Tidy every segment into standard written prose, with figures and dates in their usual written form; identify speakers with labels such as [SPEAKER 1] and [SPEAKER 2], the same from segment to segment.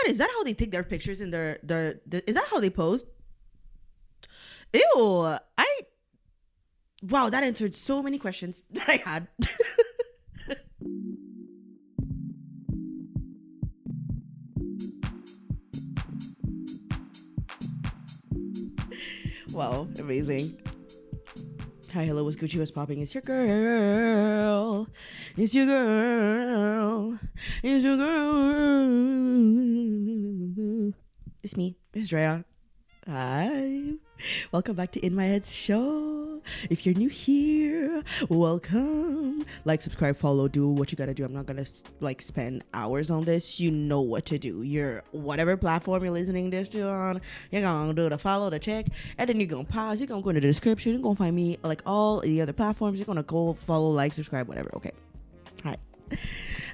[SPEAKER 1] is that how they take their pictures in is that how they pose? Ew. Wow, that answered so many questions that I had. Wow, amazing. Hi, hello, what's Gucci, what's popping? It's your girl. It's your girl. It's your girl. It's me. It's Dréa. Hi. Welcome back to In My Head's show. If you're new here, welcome. Like, subscribe, follow, do what you gotta do. I'm not gonna spend hours on this. You know what to do. You're whatever platform you're listening this to on, you're gonna do the follow, the check, and then you're gonna pause. You're gonna go into the description. You're gonna find me like all the other platforms. You're gonna go follow, like, subscribe, whatever. Okay. Hi.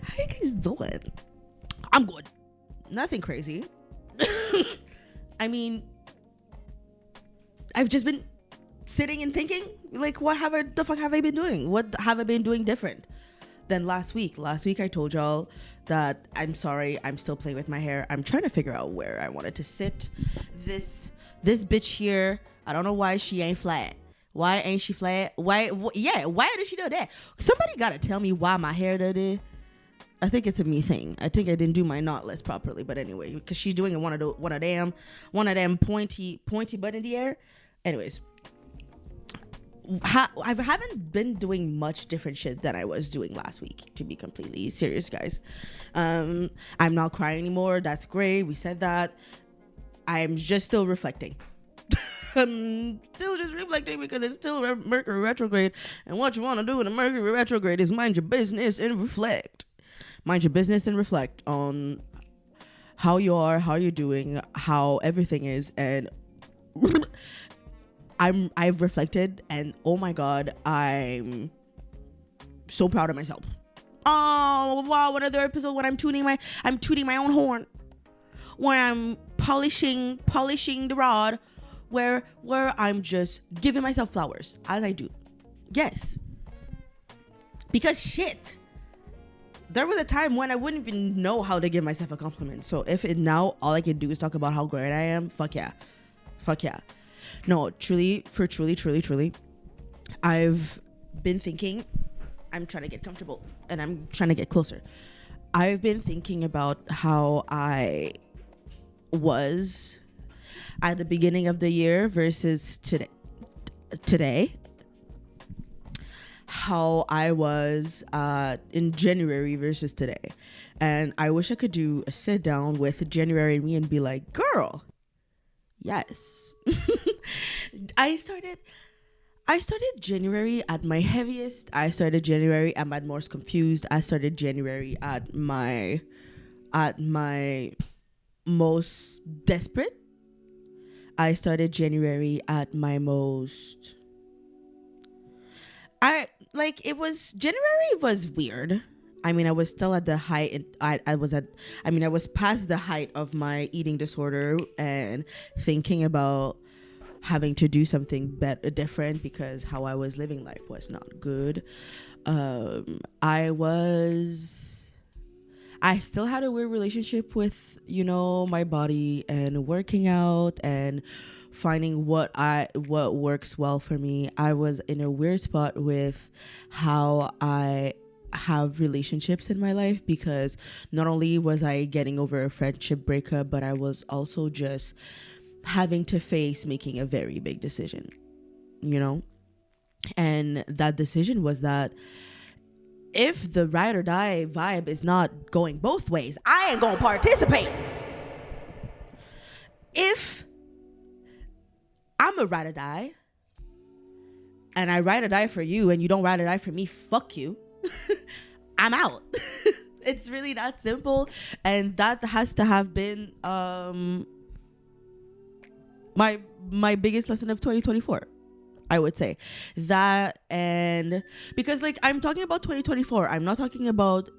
[SPEAKER 1] How you guys doing? I'm good. Nothing crazy. I mean, I've just been sitting and thinking, like, the fuck have I been doing? What have I been doing different than last week? Last week I told y'all that I'm sorry, I'm still playing with my hair. I'm trying to figure out where I wanted to sit. This bitch here, I don't know why she ain't flat. Why ain't she flat? Why did she do that? Somebody gotta tell me why my hair did it. I think it's a me thing. I think I didn't do my knotless properly, but anyway, because she's doing one of them pointy butt in the air. Anyways, I haven't been doing much different shit than I was doing last week, to be completely serious, guys. I'm not crying anymore. That's great. We said that. I'm just still reflecting. I'm still just reflecting because it's still Mercury retrograde. And what you want to do in a Mercury retrograde is mind your business and reflect. Mind your business and reflect on how you are, how you're doing, how everything is. And I've reflected, and oh my god, I'm so proud of myself. Oh wow, another episode when I'm tooting my own horn, where I'm polishing the rod, where I'm just giving myself flowers as I do. Yes, because shit, there was a time when I wouldn't even know how to give myself a compliment. So now all I can do is talk about how great I am, fuck yeah. No, truly, I've been thinking, I'm trying to get comfortable and I'm trying to get closer. I've been thinking about how I was at the beginning of the year versus today. How I was in January versus today. And I wish I could do a sit down with January me and be like, girl, yes. I started January at my heaviest. I started January at my most confused. I started January at my most desperate. I started January at my most January was weird. I mean, I was still at the height. I was past the height of my eating disorder and thinking about having to do something different because how I was living life was not good. I still had a weird relationship with, my body and working out and finding what works well for me. I was in a weird spot with how I have relationships in my life, because not only was I getting over a friendship breakup, but I was also just having to face making a very big decision, and that decision was that if the ride or die vibe is not going both ways, I ain't gonna participate. If I'm a ride or die and I ride or die for you and you don't ride or die for me, fuck you. I'm out. It's really that simple. And that has to have been my biggest lesson of 2024, I would say. That, and because I'm talking about 2024, I'm not talking about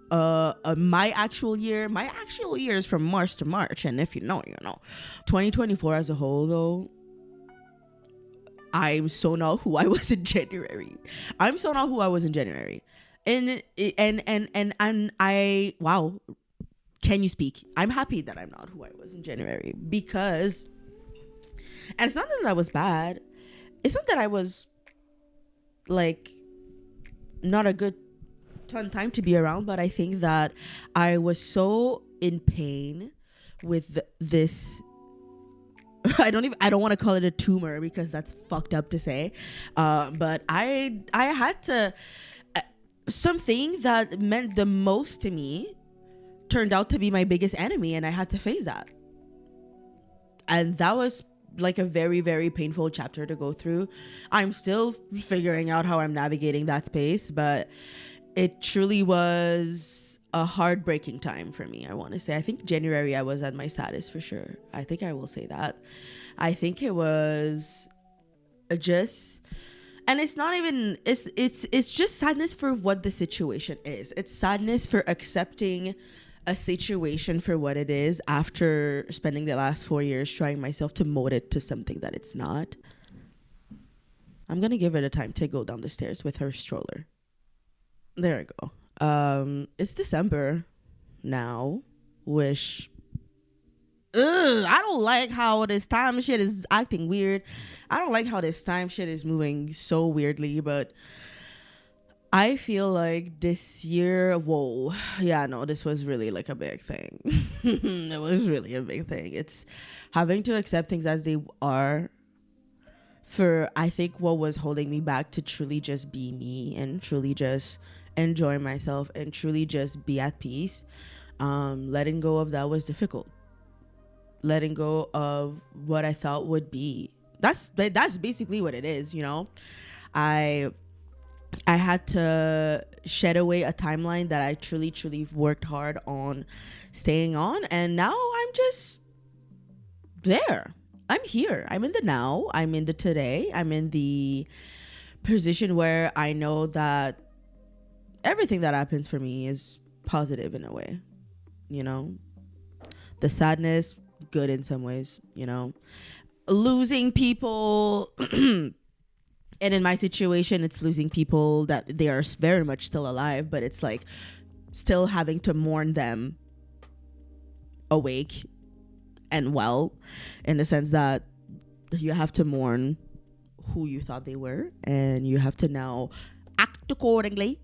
[SPEAKER 1] my actual year. My actual year is from March to March, and if you know 2024 as a whole, though, I'm so not who I was in January. And I, wow, can you speak? I'm happy that I'm not who I was in January, because, and it's not that I was bad. It's not that I was like not a good time to be around, but I think that I was so in pain with this. I don't want to call it a tumor because that's fucked up to say, but I had to, something that meant the most to me turned out to be my biggest enemy, and I had to face that. And that was like a very, very painful chapter to go through. I'm still figuring out how I'm navigating that space, but it truly was a heartbreaking time for me. I want to say, I think January I was at my saddest for sure. I think I will say that. I think it was just, and it's not even, it's just sadness for what the situation is. It's sadness for accepting a situation for what it is after spending the last 4 years trying myself to mold it to something that it's not. I'm gonna give it a time to go down the stairs with her stroller. There I go. It's December now, which I don't like how this time shit is acting weird. I don't like how this time shit is moving so weirdly, but I feel like this year, whoa, yeah, no, this was really like a big thing. It was really a big thing. It's having to accept things as they are, for I think what was holding me back to truly just be me and truly just enjoy myself and truly just be at peace. Letting go of that was difficult. Letting go of what I thought would be. That's basically what it is, you know. I had to shed away a timeline that I truly worked hard on staying on, and now I'm just there. I'm here. I'm in the now. I'm in the today. I'm in the position where I know that everything that happens for me is positive in a way, you know. The sadness, good in some ways, you know. Losing people and in my situation, it's losing people that they are very much still alive, but it's like still having to mourn them awake and well, in the sense that you have to mourn who you thought they were, and you have to now act accordingly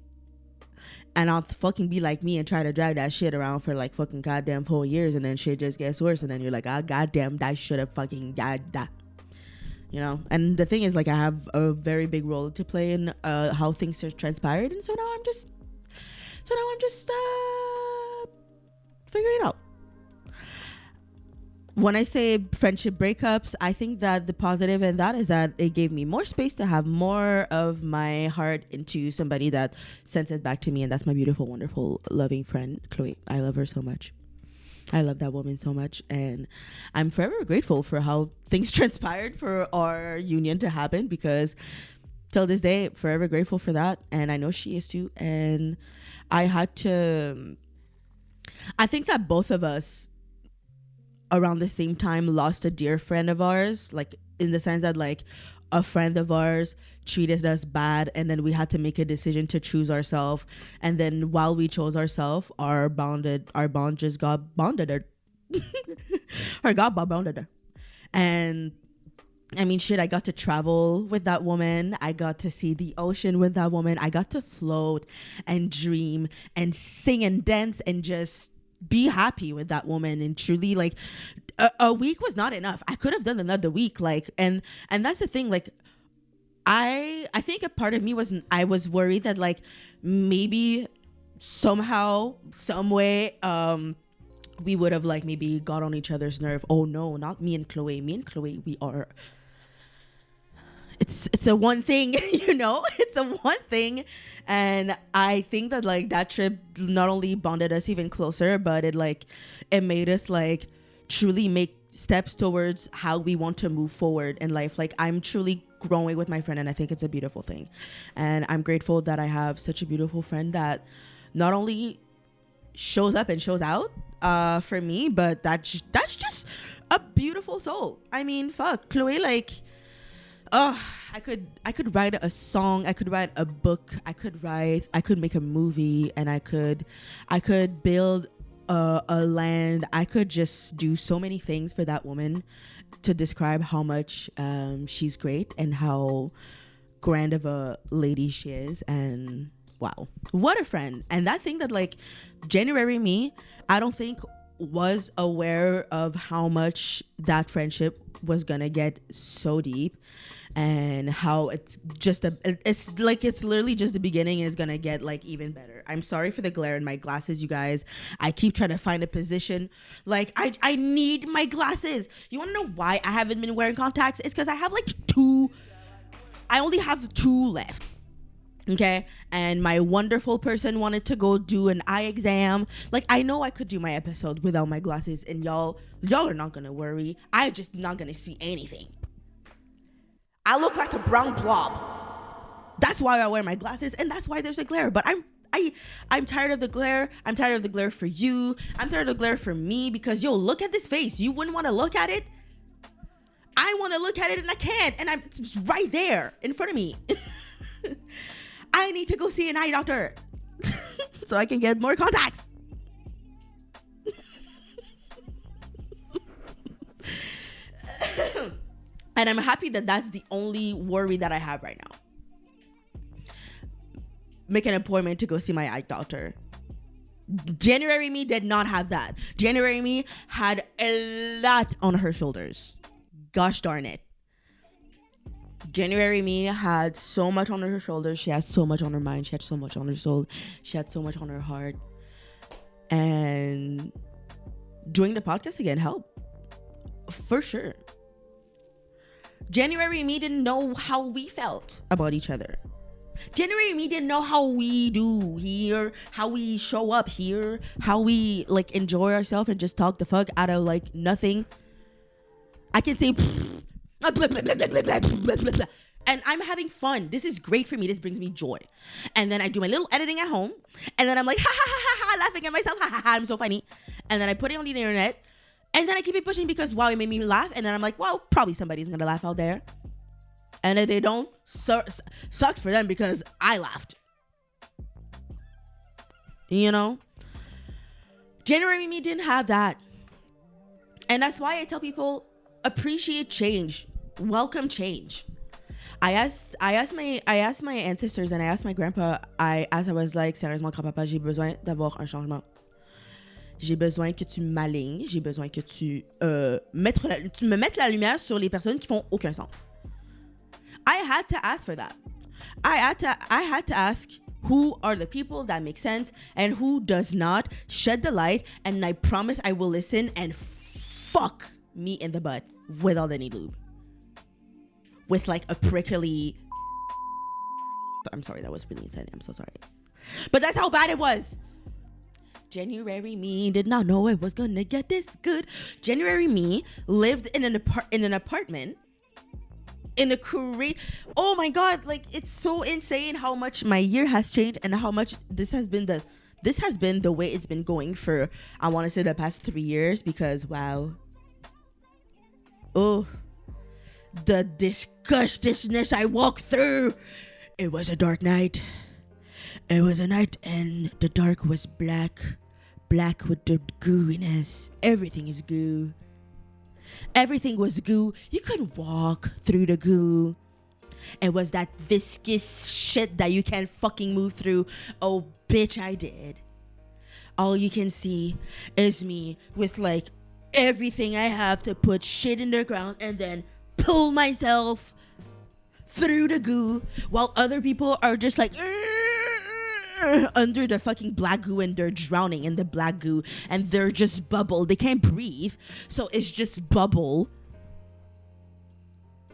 [SPEAKER 1] and not fucking be like me and try to drag that shit around for like fucking goddamn 4 years, and then shit just gets worse, and then you're like, ah, goddamn, that should have fucking died. You know. And the thing is, like, I have a very big role to play in how things are transpired, and so now I'm just figuring it out. When I say friendship breakups, I think that the positive in that is that it gave me more space to have more of my heart into somebody that sends it back to me, and that's my beautiful, wonderful, loving friend Chloe. I love her so much. I love that woman so much, and I'm forever grateful for how things transpired for our union to happen, because till this day, forever grateful for that, and I know she is too. And I think that both of us around the same time lost a dear friend of ours, like in the sense that like a friend of ours treated us bad, and then we had to make a decision to choose ourselves, and then while we chose ourselves, our bond just got bonded and I mean, shit, I got to travel with that woman. I got to see the ocean with that woman. I got to float and dream and sing and dance and just be happy with that woman. And truly, like, a week was not enough. I could have done another week. Like, and that's the thing. Like, I think a part of me I was worried that like maybe somehow, some way, we would have like maybe got on each other's nerve. Oh no, not me and Chloe. Me and Chloe, we are. It's a one thing, you know. It's a one thing, and I think that like that trip not only bonded us even closer, but it made us like truly make steps towards how we want to move forward in life. Like, I'm truly growing with my friend, and I think it's a beautiful thing, and I'm grateful that I have such a beautiful friend that not only shows up and shows out for me, but that's just a beautiful soul. I mean, fuck, Chloe, like, I could write a song, I could write a book, I could make a movie, and I could build a land. I could just do so many things for that woman to describe how much she's great and how grand of a lady she is. And wow, what a friend. And that thing that like January me, I don't think was aware of how much that friendship was gonna get so deep, and how it's literally just the beginning and it's gonna get like even better. I'm sorry for the glare in my glasses, you guys. I keep trying to find a position. Like I need my glasses. You want to know why I haven't been wearing contacts? It's because I have like I only have two left. Okay, and my wonderful person wanted to go do an eye exam. Like, I know I could do my episode without my glasses, and y'all are not gonna worry. I'm just not gonna see anything. I look like a brown blob. That's why I wear my glasses, and that's why there's a glare. But I'm tired of the glare. I'm tired of the glare for you. I'm tired of the glare for me, because look at this face. You wouldn't want to look at it. I want to look at it and I can't, and it's right there in front of me. I need to go see an eye doctor so I can get more contacts. And I'm happy that that's the only worry that I have right now. Make an appointment to go see my eye doctor. January me did not have that. January me had a lot on her shoulders. Gosh darn it. January me had so much on her shoulders. She had so much on her mind. She had so much on her soul. She had so much on her heart. And doing the podcast again helped. For sure. January me didn't know how we felt about each other. January me didn't know how we do here, how we show up here, how we like enjoy ourselves and just talk the fuck out of like nothing. I can say and I'm having fun. This is great for me. This brings me joy. And then I do my little editing at home, and then I'm like ha ha ha ha, laughing at myself, ha ha ha, I'm so funny. And then I put it on the internet, and then I keep it pushing because wow, it made me laugh. And then I'm like, well, probably somebody's gonna laugh out there. And if they don't, sucks for them because I laughed. You know, January me didn't have that, and that's why I tell people appreciate change. Welcome change. I asked my ancestors and I asked my grandpa. I was like, sérieusement, grand-papa, j'ai besoin d'avoir un changement. J'ai besoin que tu m'alignes. J'ai besoin que tu me mettes la lumière sur les personnes qui font aucun sens. I had to ask for that. I had to ask who are the people that make sense and who does not. Shed the light, and I promise I will listen and fuck me in the butt without any lube. With like a prickly... I'm sorry, that was really insane. I'm so sorry. But that's how bad it was. January me did not know it was gonna get this good. January me lived in an apartment in a Korea. Oh my god, like it's so insane how much my year has changed and how much this has been the way it's been going for, I want to say, the past 3 years, because wow. Oh, the disgustingness I walked through. It was a dark night. It was a night and the dark was black with the gooiness. Everything is goo. Everything was goo. You could walk through the goo. It was that viscous shit that you can't fucking move through. Oh, bitch, I did. All you can see is me with like everything I have to put shit in the ground and then pull myself through the goo, while other people are just like under the fucking black goo and they're drowning in the black goo and they're just bubble. They can't breathe, so it's just bubble.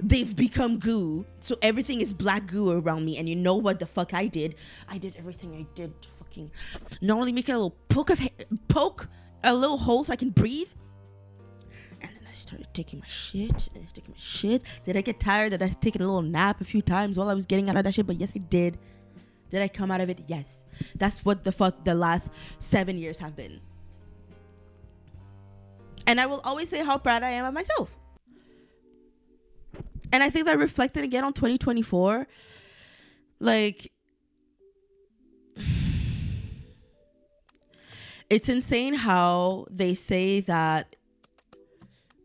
[SPEAKER 1] They've become goo, so everything is black goo around me. And you know what the fuck I did? I did everything I did to fucking not only make a little poke a little hole so I can breathe. And then I started taking my shit. Did I get tired? Did I take a little nap a few times while I was getting out of that shit? But yes, I did. Did I come out of it? Yes. That's what the fuck the last 7 years have been. And I will always say how proud I am of myself. And I think that reflected again on 2024. Like, It's insane how they say that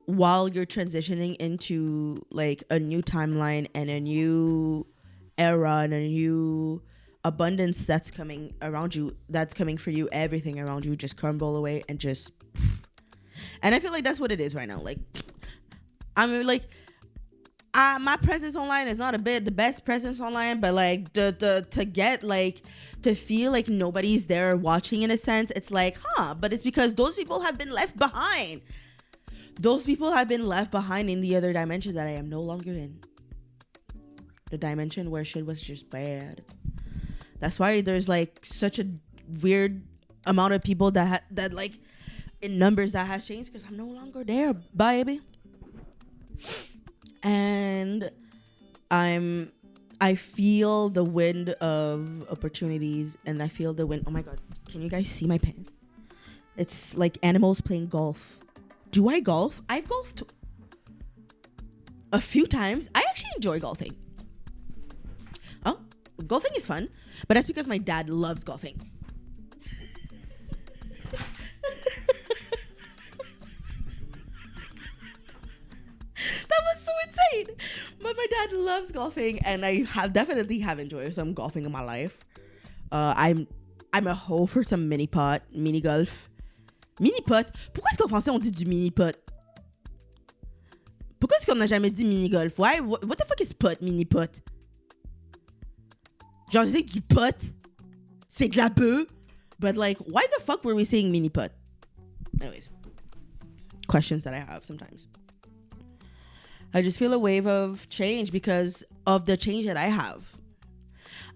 [SPEAKER 1] while you're transitioning into like a new timeline and a new era and a new abundance that's coming around you, that's coming for you, everything around you just crumble away and just. And I feel like that's what it is right now. Like, I mean, like, my presence online is not the best presence online, but like to get like to feel like nobody's there watching in a sense, it's like, but it's because those people have been left behind. Those people have been left behind in the other dimension that I am no longer in. The dimension where shit was just bad. That's why there's like such a weird amount of people that like in numbers that has changed, because I'm no longer there, baby. And I feel the wind of opportunities, and I feel the wind. Oh my God, can you guys see my pen? It's like animals playing golf. Do I golf? I've golfed a few times. I actually enjoy golfing. Oh, golfing is fun, but that's because my dad loves golfing. That was so insane. But my dad loves golfing, and I definitely have enjoyed some golfing in my life. I'm a hoe for some mini golf. Mini pot. Pourquoi est-ce qu'en français on dit du mini pot? Pourquoi est-ce qu'on n'a jamais dit mini golf? Why? What the fuck is pot? Mini pot. Genre, je sais que du pot, c'est de la bœuf. But like, why the fuck were we saying mini pot? Anyways, questions that I have sometimes. I just feel a wave of change because of the change that I have.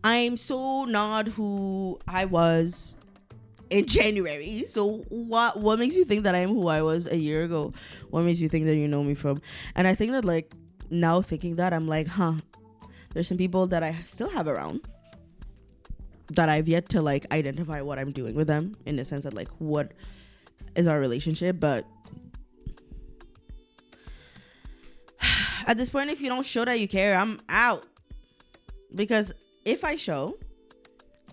[SPEAKER 1] I'm so not who I was in January. So what makes you think that I am who I was a year ago? What makes you think that you know me from? And I think that like now thinking that, I'm like, there's some people that I still have around that I've yet to like identify what I'm doing with them, in the sense that like what is our relationship. But at this point, if you don't show that you care, I'm out. Because if I show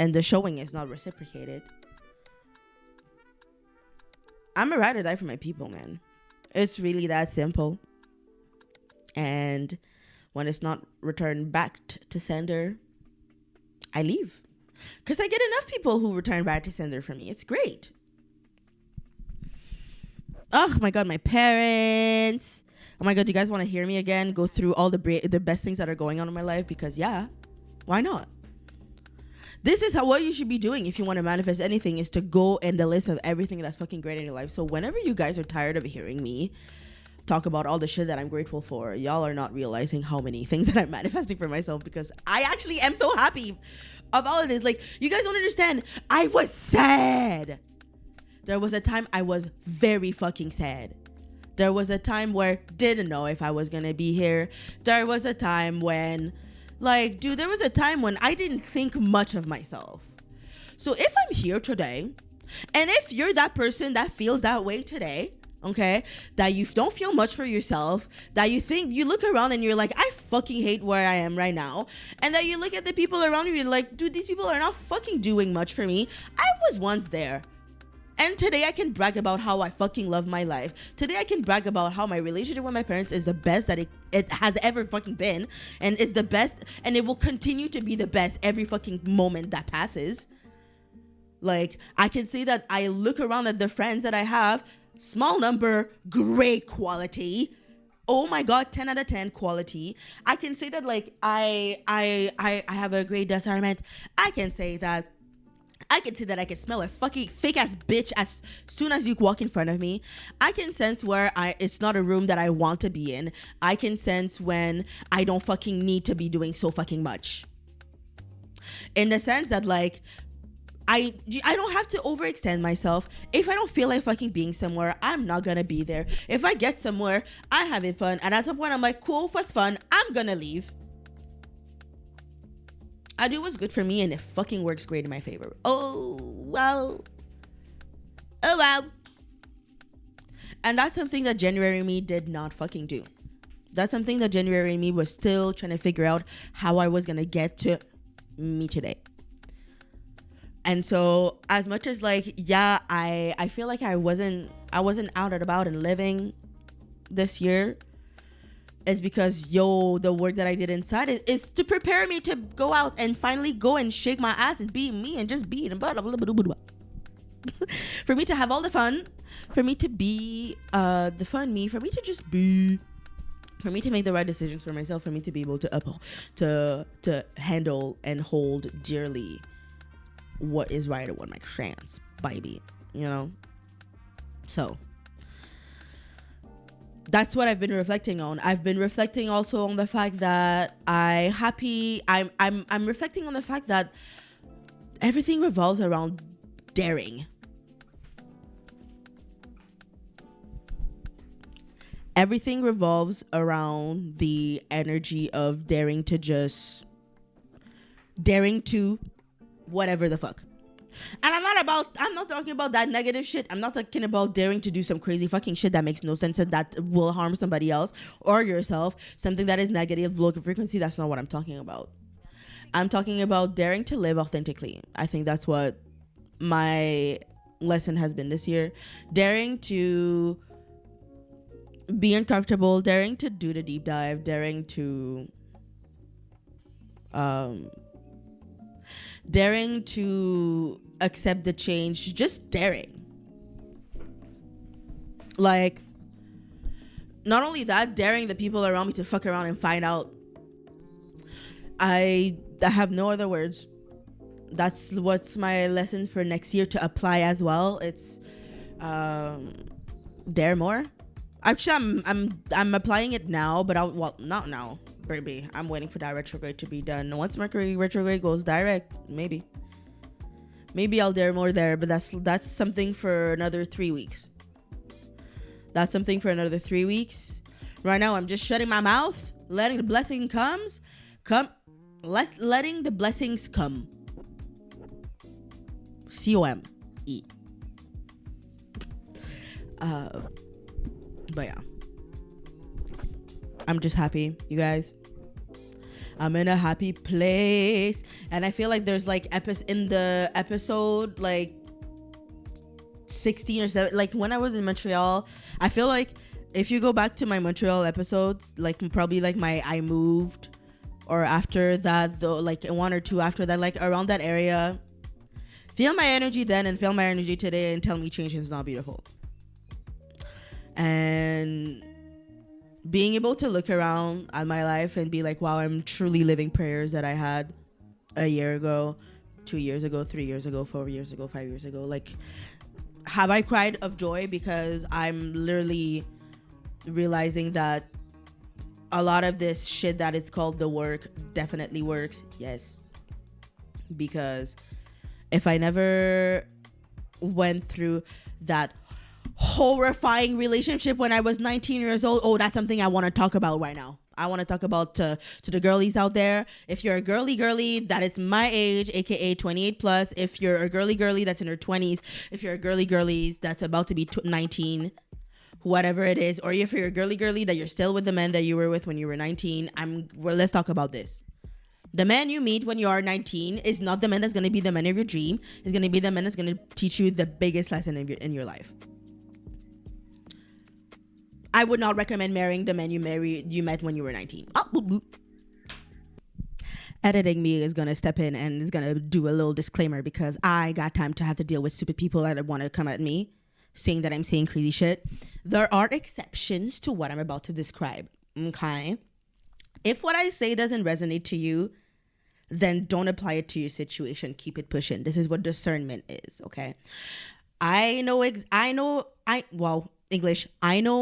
[SPEAKER 1] and the showing is not reciprocated, I'm a ride or die for my people, man. It's really that simple. And when it's not returned back to sender, I leave. Because I get enough people who return back to sender for me. It's great. Oh my God, my parents. Oh my God, do you guys want to hear me again go through all the best things that are going on in my life? Because yeah, why not? This is what you should be doing if you want to manifest anything, is to go in the list of everything that's fucking great in your life. So whenever you guys are tired of hearing me talk about all the shit that I'm grateful for, y'all are not realizing how many things that I'm manifesting for myself, because I actually am so happy of all of this. Like, you guys don't understand. I was sad. There was a time I was very fucking sad. There was a time where didn't know if I was gonna be here. There was a time when, like, dude, there was a time when I didn't think much of myself. So if I'm here today, and if you're that person that feels that way today, okay, that you don't feel much for yourself, that you think, you look around and you're like, I fucking hate where I am right now, and that you look at the people around you and you're like, dude, these people are not fucking doing much for me. I was once there. And today I can brag about how I fucking love my life. Today I can brag about how my relationship with my parents is the best that it has ever fucking been. And it's the best, and it will continue to be the best every fucking moment that passes. Like, I can say that I look around at the friends that I have, small number, great quality. Oh my God, 10 out of 10 quality. I can say that like I have a great discernment. I can say that I can smell a fucking fake ass bitch as soon as you walk in front of me. I can sense where it's not a room that I want to be in. I can sense when I don't fucking need to be doing so fucking much. In the sense that like, I don't have to overextend myself. If I don't feel like fucking being somewhere, I'm not gonna be there. If I get somewhere, I having fun, and at some point I'm like, cool, was fun, I'm gonna leave. I do what's good for me, and it fucking works great in my favor. Oh, wow. Oh, wow. And that's something that January me did not fucking do. That's something that January me was still trying to figure out how I was going to get to me today. And so as much as like, yeah, I feel like I wasn't out and about and living this year, is because the work that I did inside is to prepare me to go out and finally go and shake my ass and be me and just be and blah blah blah blah blah. For me to have all the fun, for me to be the fun me, for me to just be, for me to make the right decisions for myself, for me to be able to handle and hold dearly what is right and what my trans baby, you know. So that's what I've been reflecting on. I've been reflecting also on the fact that I'm reflecting on the fact that everything revolves around daring. Everything revolves around the energy of daring to whatever the fuck. And I'm not talking about that negative shit. I'm not talking about daring to do some crazy fucking shit that makes no sense and that will harm somebody else or yourself. Something that is negative, low frequency. That's not what I'm talking about. I'm talking about daring to live authentically. I think that's what my lesson has been this year. Daring to be uncomfortable, daring to do the deep dive, daring to accept the change, just daring. Like, not only that, daring the people around me to fuck around and find out. I have no other words. That's what's my lesson for next year to apply as well. It's dare more. Actually, I'm applying it now, but not now, baby. I'm waiting for that retrograde to be done. Once Mercury retrograde goes direct, maybe I'll dare more there. But that's something for another 3 weeks. That's something for another 3 weeks. Right now, I'm just shutting my mouth, letting the blessing letting the blessings come. COME. But yeah, I'm just happy, you guys. I'm in a happy place, and I feel like there's like in the episode like 16 or 7, like when I was in Montreal, I feel like if you go back to my Montreal episodes, like probably like my I moved, or after that though, like 1 or 2 after that, like around that area, feel my energy then and feel my energy today and tell me change is not beautiful. And being able to look around at my life and be like, wow, I'm truly living prayers that I had a year ago, 2 years ago, 3 years ago, 4 years ago, 5 years ago. Like, have I cried of joy? Because I'm literally realizing that a lot of this shit that it's called the work definitely works. Yes. Because if I never went through that horrifying relationship when I was 19 years old, oh, that's something I want to talk about right now. I want to talk about to the girlies out there. If you're a girly that is my age, aka 28 plus, if you're a girly that's in her 20s, if you're a girly that's about to be 19, whatever it is, or if you're a girly that you're still with the men that you were with when you were 19, let's talk about this. The man you meet when you are 19 is not the man that's going to be the man of your dream. It's going to be the man that's going to teach you the biggest lesson in your life. I would not recommend marrying the man you met when you were 19. Oh, boop, boop. Editing me is going to step in and is going to do a little disclaimer because I got time to have to deal with stupid people that want to come at me saying that I'm saying crazy shit. There are exceptions to what I'm about to describe. Okay? If what I say doesn't resonate to you, then don't apply it to your situation. Keep it pushing. This is what discernment is. Okay? I know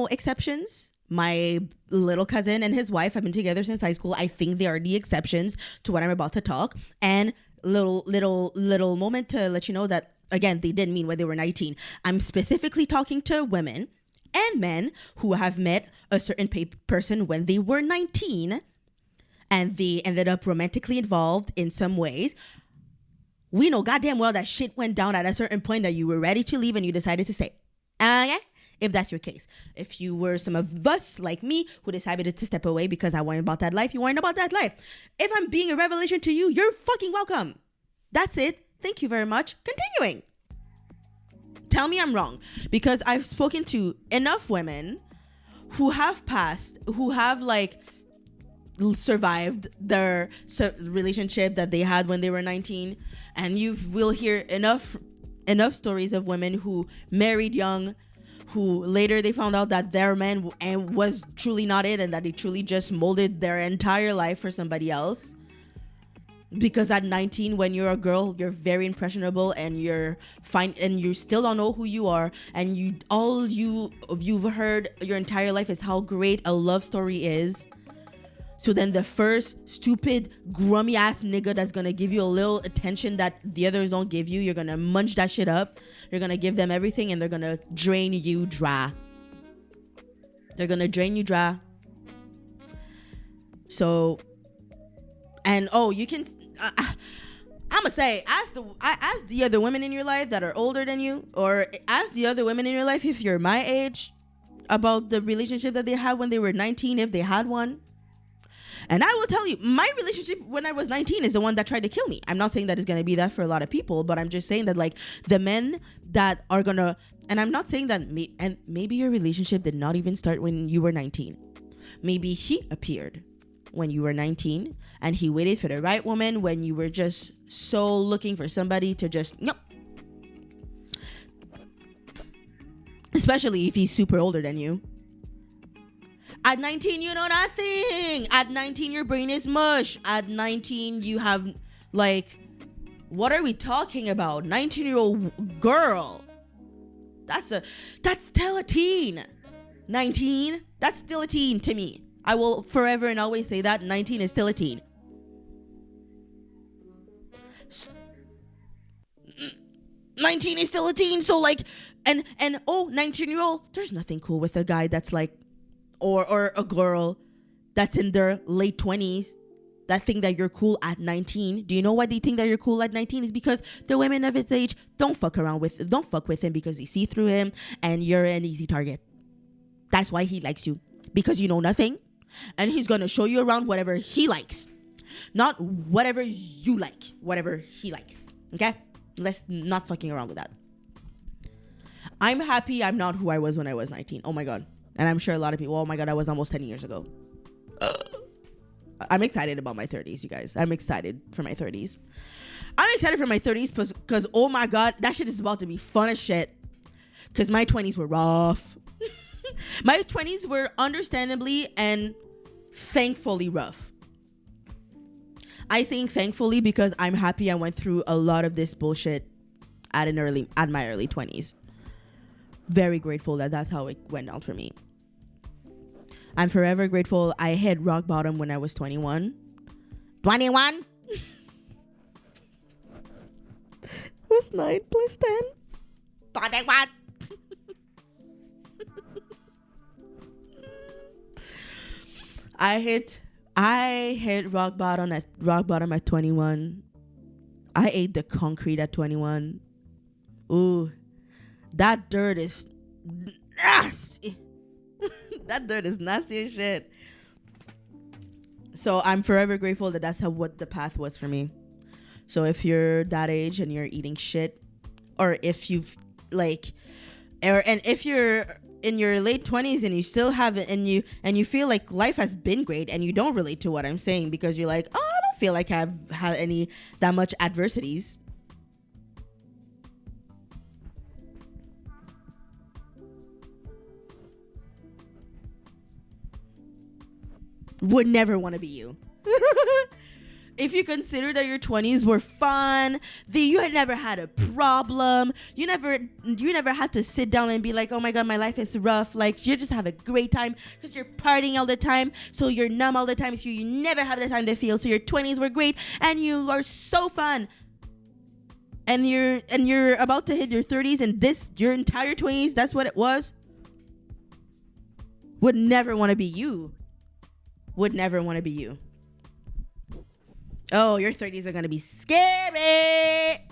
[SPEAKER 1] exceptions. My little cousin and his wife have been together since high school. I think they are the exceptions to what I'm about to talk. And little moment to let you know that, again, they didn't mean when they were 19. I'm specifically talking to women and men who have met a certain person when they were 19 and they ended up romantically involved in some ways. We know goddamn well that shit went down at a certain point that you were ready to leave and you decided to stay. Okay? If that's your case. If you were some of us like me who decided to step away because I weren't about that life, you weren't about that life. If I'm being a revelation to you, you're fucking welcome. That's it. Thank you very much. Continuing. Tell me I'm wrong, because I've spoken to enough women who have passed, who have like survived their relationship that they had when they were 19, and you will hear enough stories of women who married young, who later they found out that their man and was truly not it, and that they truly just molded their entire life for somebody else. Because at 19, when you're a girl, you're very impressionable, and you're fine, and you still don't know who you are, and you've heard your entire life is how great a love story is. So then the first stupid grummy ass nigga that's gonna give you a little attention that the others don't give you, you're gonna munch that shit up. You're gonna give them everything, and they're gonna drain you dry. They're gonna drain you dry. So, and you can. I'ma say, ask the other women in your life that are older than you, or ask the other women in your life if you're my age, about the relationship that they had when they were 19, if they had one. And I will tell you, my relationship when I was 19 is the one that tried to kill me. I'm not saying that it's going to be that for a lot of people, but I'm just saying that like the men that are going to, and I'm not saying that, and maybe your relationship did not even start when you were 19. Maybe he appeared when you were 19 and he waited for the right woman when you were just so looking for somebody to just, nope. Especially if he's super older than you. At 19, you know nothing. At 19, your brain is mush. At 19, you have, like, what are we talking about? 19-year-old girl. That's still a teen. 19, that's still a teen to me. I will forever and always say that 19 is still a teen. 19 is still a teen. So like, and 19-year-old, there's nothing cool with a guy that's like, or a girl that's in their late 20s that think that you're cool at 19. Do you know why they think that you're cool at 19? Is because the women of his age don't fuck with him because they see through him and you're an easy target. That's why he likes you, because you know nothing, and he's gonna show you around whatever he likes, not whatever you like, whatever he likes. Okay, let's not fucking around with that. I'm happy I'm not who I was when I was 19. Oh my god. And I'm sure a lot of people, oh my god, I was almost 10 years ago. I'm excited about my 30s, you guys. I'm excited for my 30s. I'm excited for my 30s because, oh my god, that shit is about to be fun as shit. Because my 20s were rough. My 20s were understandably and thankfully rough. I say thankfully because I'm happy I went through a lot of this bullshit at my early 20s. Very grateful that that's how it went down for me. I'm forever grateful I hit rock bottom when I was 21. 21? What's 9 plus 10? 21. I hit rock bottom at 21. I ate the concrete at 21. Ooh. That dirt is nasty. That dirt is nasty as shit. So I'm forever grateful that that's what the path was for me. So if you're that age and you're eating shit, or if you've if you're in your late 20s and you still have it, and you feel like life has been great and you don't relate to what I'm saying because you're like, oh, I don't feel like I've had that much adversities. Would never want to be you. If you consider that your 20s were fun, you had never had a problem, you never had to sit down and be like, oh my god, my life is rough. Like, you just have a great time because you're partying all the time, so you're numb all the time, so you never have the time to feel. So your 20s were great and you are so fun, and you're about to hit your 30s and your entire 20s, that's what it was. Would never want to be you. Would never want to be you. Oh, your 30s are going to be scary.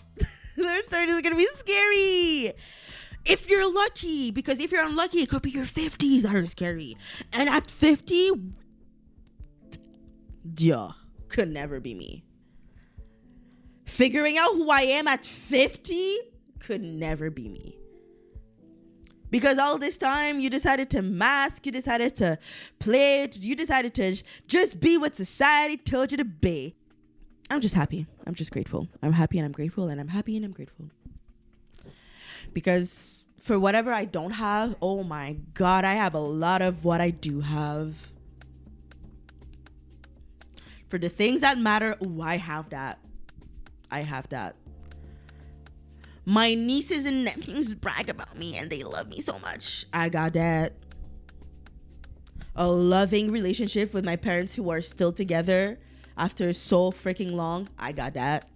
[SPEAKER 1] Your 30s are going to be scary. If you're lucky. Because if you're unlucky, it could be your 50s that are scary. And at 50, yeah, could never be me. Figuring out who I am at 50 could never be me. Because all this time you decided to mask, you decided to play it, you decided to just be what society told you to be. I'm just happy. I'm just grateful. I'm happy and I'm grateful, and I'm happy and I'm grateful. Because for whatever I don't have, oh my God, I have a lot of what I do have. For the things that matter, oh, I have that. I have that. My nieces and nephews brag about me and they love me so much. I got that. A loving relationship with my parents who are still together after so freaking long. I got that.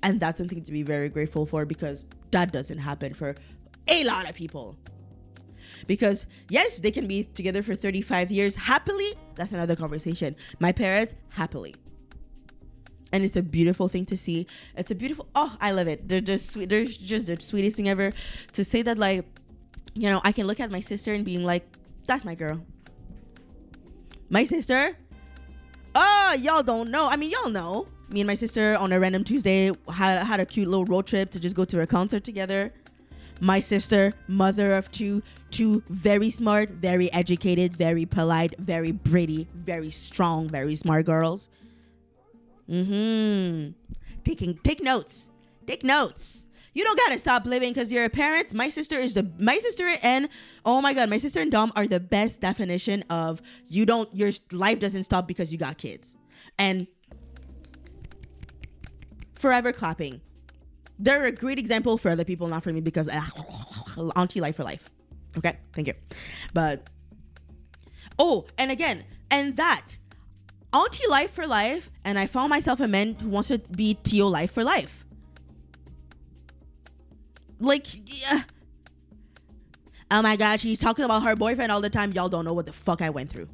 [SPEAKER 1] And that's something to be very grateful for, because that doesn't happen for a lot of people. Because yes, they can be together for 35 years happily. That's another conversation. My parents, happily. And it's a beautiful thing to see. It's a beautiful, oh, I love it. They're just sweet. They're just the sweetest thing ever. To say that, like, you know, I can look at my sister and being like, that's my girl. My sister, oh, y'all don't know. I mean, y'all know. Me and my sister on a random Tuesday had a cute little road trip to just go to a concert together. My sister, mother of two very smart, very educated, very polite, very pretty, very strong, very smart girls. Take notes. Take notes. You don't gotta stop living because you're a parent. My sister and oh my God, my sister and Dom are the best definition of your life doesn't stop because you got kids. And forever clapping. They're a great example for other people, not for me, because auntie life for life. Okay, thank you. But and that auntie life for life, and I found myself a man who wants to be Tio life for life. Like, yeah. Oh my God, she's talking about her boyfriend all the time. Y'all don't know what the fuck I went through.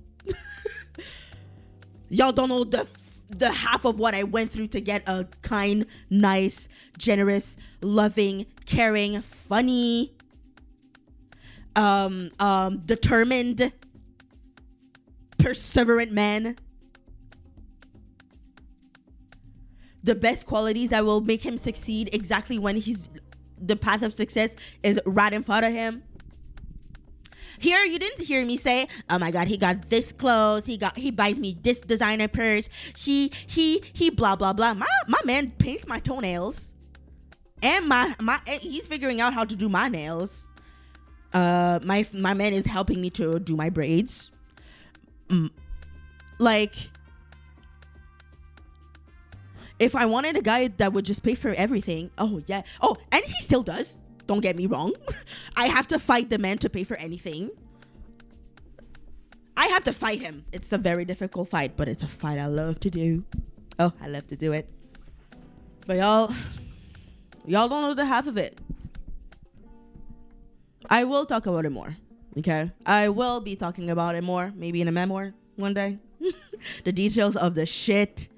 [SPEAKER 1] Y'all don't know the half of what I went through to get a kind, nice, generous, loving, caring, funny, determined, perseverant man. The best qualities that will make him succeed exactly when the path of success is right in front of him. Here, you didn't hear me say, oh my God, he got this clothes. He buys me this designer purse. He blah, blah, blah. My man paints my toenails. And he's figuring out how to do my nails. My man is helping me to do my braids. Like, if I wanted a guy that would just pay for everything, oh yeah. Oh, and he still does. Don't get me wrong. I have to fight the man to pay for anything. I have to fight him. It's a very difficult fight, but it's a fight I love to do. Oh, I love to do it. But y'all don't know the half of it. I will talk about it more. Okay? I will be talking about it more. Maybe in a memoir one day. The details of the shit.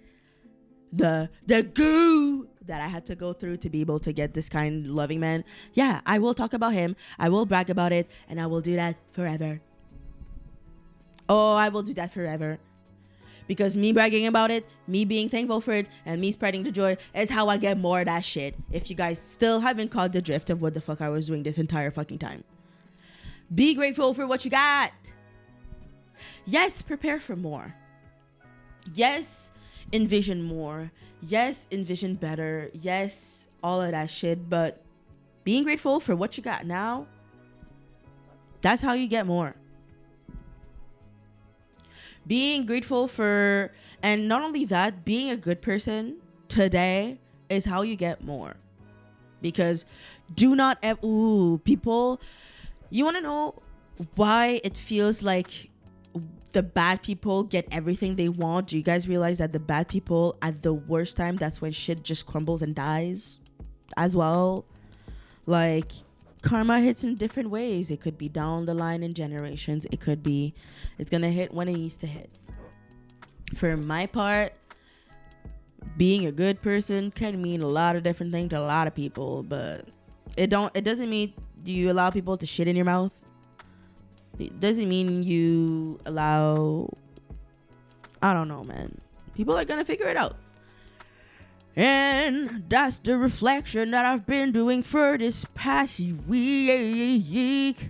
[SPEAKER 1] The goo that I had to go through to be able to get this kind loving man. Yeah, I will talk about him. I will brag about it, and I will do that forever. Oh, I will do that forever. Because me bragging about it, me being thankful for it, and me spreading the joy is how I get more of that shit. If you guys still haven't caught the drift of what the fuck I was doing this entire fucking time. Be grateful for what you got. Yes, prepare for more. Yes, envision more. Yes, envision better. Yes, all of that shit. But being grateful for what you got now, that's how you get more. Being grateful for, and not only that, being a good person today is how you get more. Because do not people, you want to know why it feels like the bad people get everything they want? Do you guys realize that the bad people at the worst time, that's when shit just crumbles and dies as well? Like, karma hits in different ways. It could be down the line in generations. It's gonna hit when it needs to hit. For my part, being a good person can mean a lot of different things to a lot of people, but it doesn't mean you allow people to shit in your mouth. It doesn't mean you allow, I don't know, man. People are gonna figure it out. And that's the reflection that I've been doing for this past week.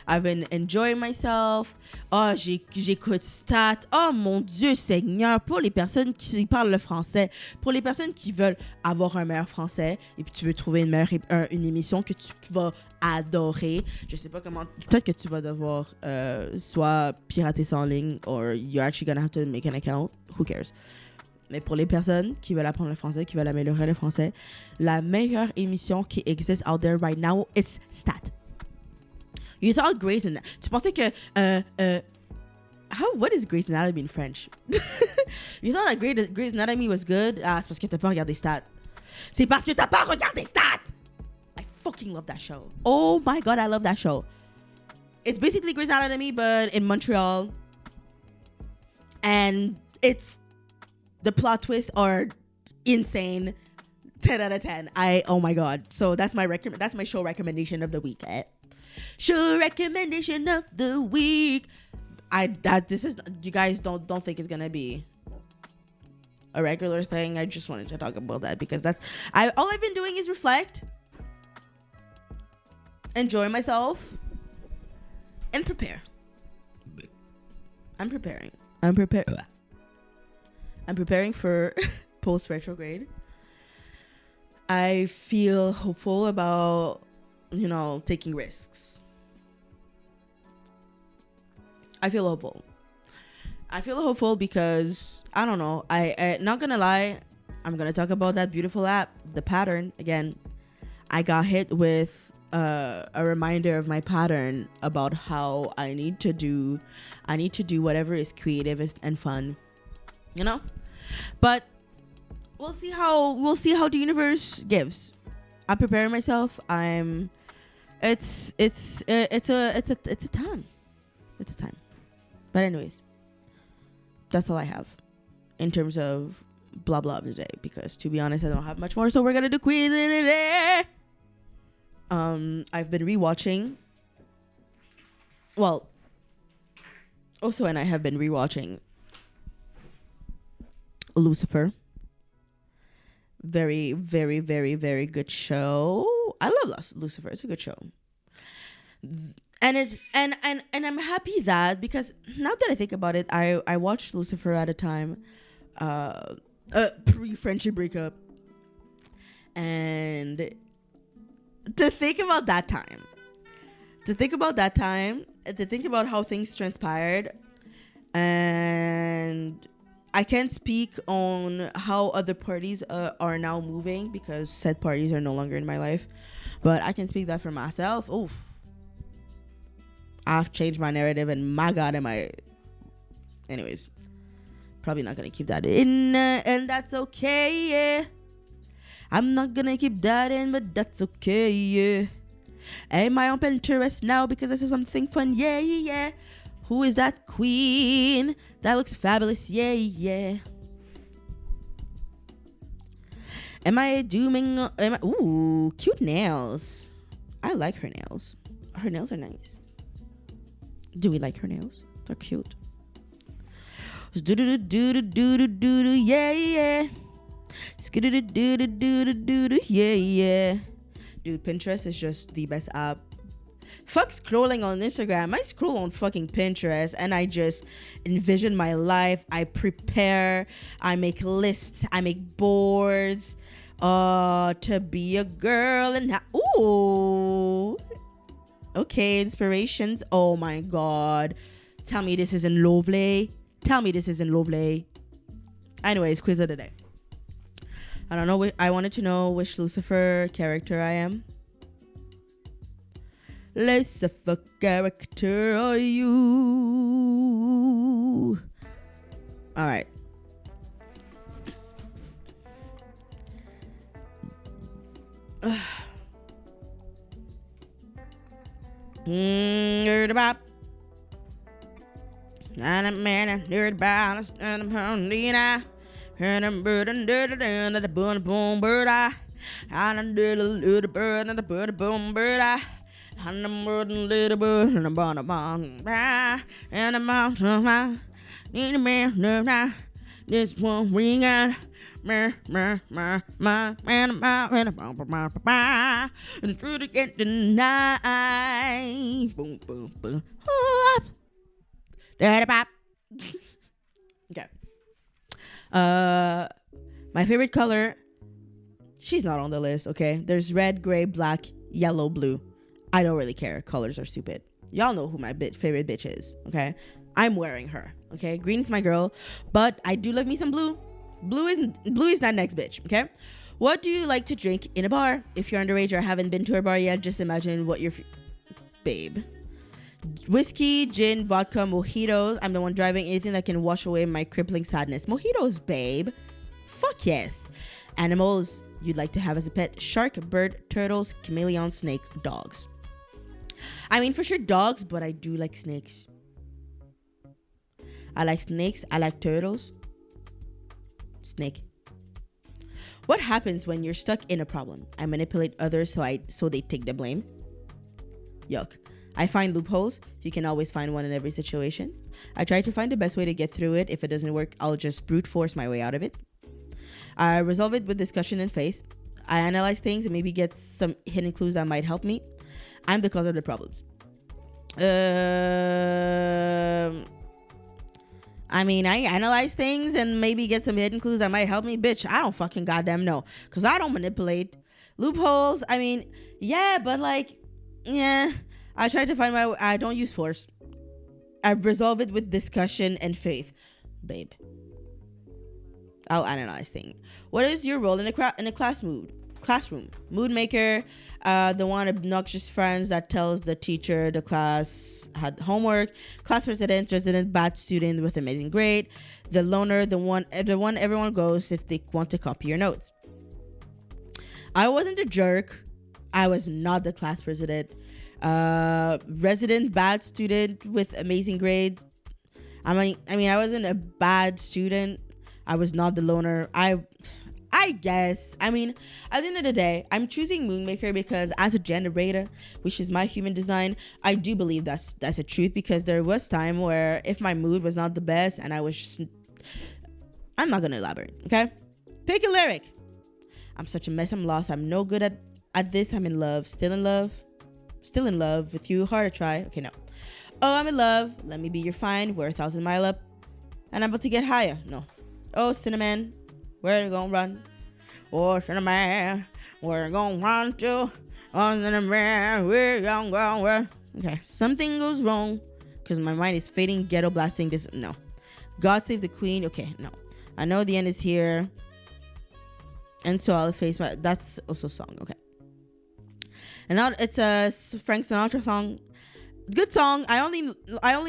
[SPEAKER 1] I've been enjoying myself. Oh, j'écoute stats. Oh mon Dieu Seigneur. Pour les personnes qui parlent le français, pour les personnes qui veulent avoir un meilleur français et puis tu veux trouver une émission que tu vas adorer. Je sais pas comment. Peut-être que tu vas devoir soit pirater ça en ligne or you're actually gonna have to make an account. Who cares? Mais pour les personnes qui veulent apprendre le français, qui veulent améliorer le français, la meilleure émission qui existe out there right now is Stat. You thought Grey's Anatomy. Tu pensais que what is Grey's Anatomy in French? You thought that Grey's Anatomy was good? Ah, c'est parce que t'as pas regardé Stat. C'est parce que t'as pas regardé Stat. I fucking love that show. Oh my god, I love that show. It's basically Grey's Anatomy but in Montreal. And the plot twists are insane. 10 out of 10. Oh my god. So that's my show recommendation of the week. Show recommendation of the week. You guys don't think it's gonna be a regular thing. I just wanted to talk about that because all I've been doing is reflect, enjoy myself, and prepare. I'm preparing for post retrograde. I feel hopeful about taking risks. I feel hopeful because I don't know. I not gonna lie, I'm gonna talk about that beautiful app, the pattern again. I got hit with a reminder of my pattern about how I need to do whatever is creative and fun, But we'll see how the universe gives. I'm preparing myself. It's a time. But anyways, that's all I have in terms of blah blah of the day because to be honest, I don't have much more. So we're gonna do quiz in today. I've been rewatching. Well, also, and I have been rewatching Lucifer. Very, very, very, very good show. I love Lucifer. It's a good show. And I'm happy that because now that I think about it, I watched Lucifer at a time pre-friendship breakup, and to think about that time, to think about how things transpired, and I can't speak on how other parties are now moving because said parties are no longer in my life, but I can speak that for myself. Oof. I've changed my narrative and my god anyways, probably not gonna keep that in, and that's okay, yeah. I'm not gonna keep that in, but that's okay, yeah. Am I on Pinterest now because I saw something fun? Yeah. Who is that queen? That looks fabulous, yeah. Ooh, cute nails. I like her nails. Her nails are nice. Do we like her nails? They're cute. Yeah. Yeah. Dude, Pinterest is just the best app. Fuck scrolling on Instagram. I scroll on fucking Pinterest and I just envision my life. I prepare. I make lists. I make boards. To be a girl and ooh. Okay, inspirations. Oh my god. Tell me this isn't lovely. Anyways, quiz of the day. I don't know. I wanted to know which Lucifer character I am. Lucifer character are you? Alright. Nerd about. And a man and nerd about. And I'm Nina. And I'm bird and the boom boom bird eye. And a little bird and the bird boom bird eye. And I'm bird and little bird and a bon and a mountain. Need a man, this one ring out. And through the night. Boom, boom, boom. Okay. My favorite color. She's not on the list, okay? There's red, gray, black, yellow, blue. I don't really care. Colors are stupid. Y'all know who my favorite bitch is, okay? I'm wearing her, okay? Green is my girl, but I do love me some blue. Blue is that next bitch, okay? What do you like to drink in a bar? If you're underage or haven't been to a bar yet, just imagine what you're... Babe. Whiskey, gin, vodka, mojitos. I'm the one driving. Anything that can wash away my crippling sadness. Mojitos, babe. Fuck yes. Animals you'd like to have as a pet: shark, bird, turtles, chameleon, snake, dogs. I mean, for sure dogs, but I do like snakes. I like snakes. I like turtles. Snake. What happens when you're stuck in a problem? I manipulate others so they take the blame. Yuck. I find loopholes. You can always find one in every situation. I try to find the best way to get through it. If it doesn't work, I'll just brute force my way out of it. I resolve it with discussion and faith. I analyze things and maybe get some hidden clues that might help me. I'm the cause of the problems. I mean, I analyze things and maybe get some hidden clues that might help me. Bitch, I don't fucking goddamn know. Because I don't manipulate. Loopholes, I mean, yeah, but like, yeah. I try to find my... I don't use force. I resolve it with discussion and faith. Babe. I'll analyze things. What is your role in a classroom? Mood maker. The one obnoxious friends that tells the teacher the class had homework. Class president, resident bad student with amazing grade. The loner, the one everyone goes if they want to copy your notes. I wasn't a jerk. I was not the class president. Resident bad student with amazing grades. I mean I wasn't a bad student. I was not the loner. I guess. I mean, at the end of the day, I'm choosing Moonmaker because as a generator, which is my human design, I do believe that's a truth, because there was time where if my mood was not the best and I was just... I'm not gonna elaborate, okay? Pick a lyric. I'm such a mess. I'm lost. I'm no good at this. I'm in love. Still in love. Still in love with you. Hard to try. Okay, no. Oh, I'm in love. Let me be your fine. We're 1,000 mile up. And I'm about to get higher. No. Oh, Cinnamon. Where you gonna run? Oh, Cinnamon. Where you gonna run to? Oh, Cinnamon. Where you gonna go? Where? Okay. Something goes wrong. Because my mind is fading. Ghetto blasting this. No. God save the queen. Okay, no. I know the end is here. And so I'll face my... That's also a song. Okay. And now it's a Frank Sinatra song. Good song. I only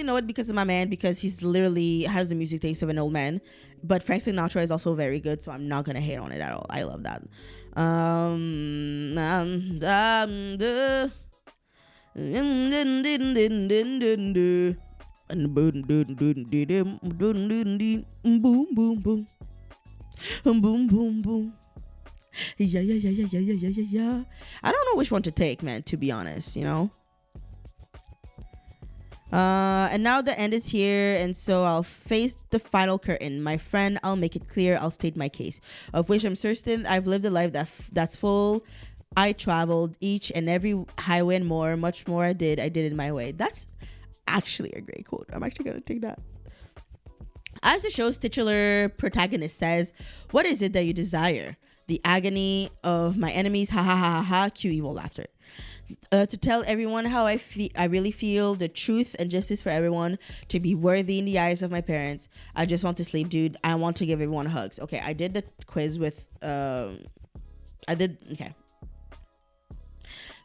[SPEAKER 1] know it because of my man, because he's literally has the music taste of an old man. But Frank Sinatra is also very good, so I'm not gonna hate on it at all. I love that. Boom boom boom. Boom boom boom. Yeah. I don't know which one to take, man, to be honest, you know. And now the end is here, and so I'll face the final curtain. My friend, I'll make it clear. I'll state my case, of which I'm certain I've lived a life that's full. I traveled each and every highway and more, much more. I did it my way. That's actually a great quote. I'm actually gonna take that. As the show's titular protagonist says, what is it that you desire? The agony of my enemies, ha ha ha ha ha, cue evil laughter. To tell everyone how I really feel, the truth and justice for everyone, to be worthy in the eyes of my parents. I just want to sleep, dude. I want to give everyone hugs. Okay, I did the quiz with, okay.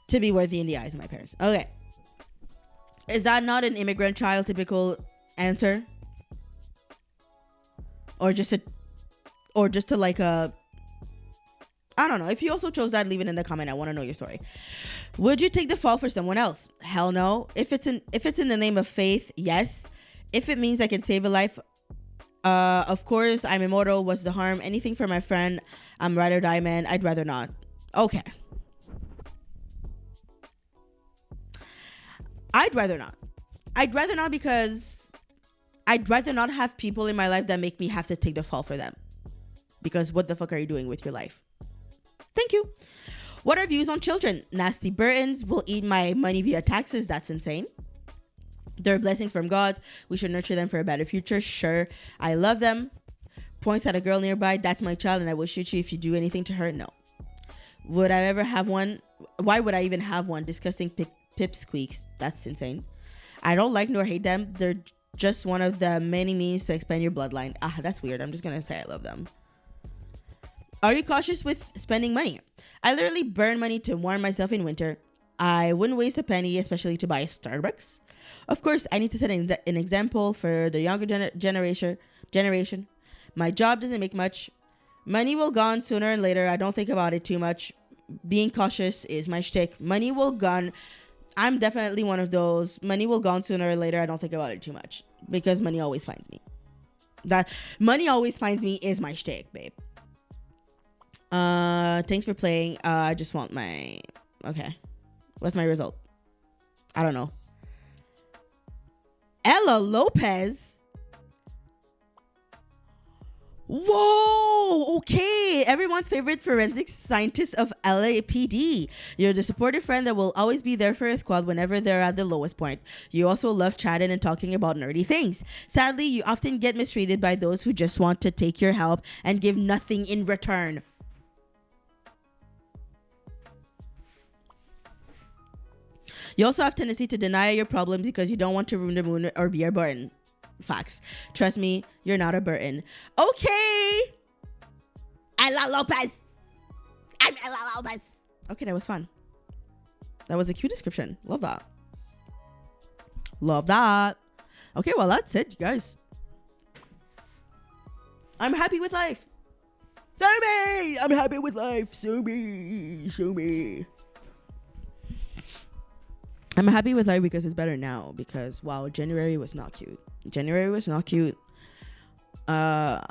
[SPEAKER 1] To be worthy in the eyes of my parents. Okay. Is that not an immigrant child typical answer? Or just to like a... I don't know. If you also chose that, leave it in the comment. I want to know your story. Would you take the fall for someone else? Hell no. If it's in the name of faith, yes. If it means I can save a life, of course. I'm immortal. What's the harm? Anything for my friend. I'm ride or die, man. I'd rather not. Okay. I'd rather not. I'd rather not because I'd rather not have people in my life that make me have to take the fall for them. because what the fuck are you doing with your life? Thank you. What are views on children? Nasty burdens will eat my money via taxes. That's insane. They're blessings from God. We should nurture them for a better future. Sure. I love them. Points at a girl nearby. That's my child and I will shoot you if you do anything to her. No. Would I ever have one? Why would I even have one? Disgusting pipsqueaks. That's insane. I don't like nor hate them. They're just one of the many means to expand your bloodline. That's weird. I'm just going to say I love them. Are you cautious with spending money? I literally burn money to warm myself in winter. I wouldn't waste a penny, especially to buy Starbucks. Of course, I need to set an example for the younger generation. My job doesn't make much. Money will gone sooner and later. I don't think about it too much. Being cautious is my shtick. Money will gone. I'm definitely one of those. Money will gone sooner or later. I don't think about it too much because money always finds me. That money always finds me is my shtick, babe. Thanks for playing. I just want my... Okay. What's my result? I don't know. Ella Lopez. Whoa, okay. Everyone's favorite forensic scientist of LAPD. You're the supportive friend that will always be there for a squad whenever they're at the lowest point. You also love chatting and talking about nerdy things. Sadly, you often get mistreated by those who just want to take your help and give nothing in return. You also have tendency to deny your problems because you don't want to ruin the moon or be a burden. Facts. Trust me, you're not a burden. Okay. Ella Lopez. I'm Ella Lopez. Okay, that was fun. That was a cute description. Love that. Love that. Okay, well, that's it, you guys. I'm happy with life. Sue me. I'm happy with life. Sue me. Sue me. I'm happy with life because it's better now. Because, wow, January was not cute. January was not cute. And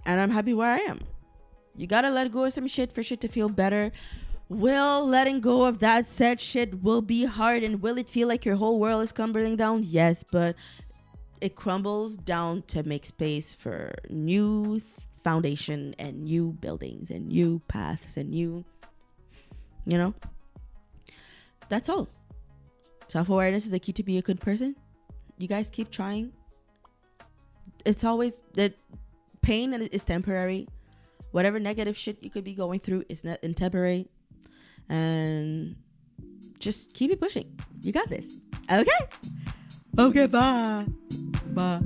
[SPEAKER 1] I'm happy where I am. You gotta let go of some shit for shit to feel better. Will letting go of that said shit will be hard, and will it feel like your whole world is crumbling down? Yes, but it crumbles down to make space for new foundation and new buildings and new paths and new, you know? That's all. Self-awareness is the key to be a good person. You guys keep trying. It's always that pain is temporary. Whatever negative shit you could be going through is not temporary. And just keep it pushing. You got this. Okay. Okay, bye. Bye.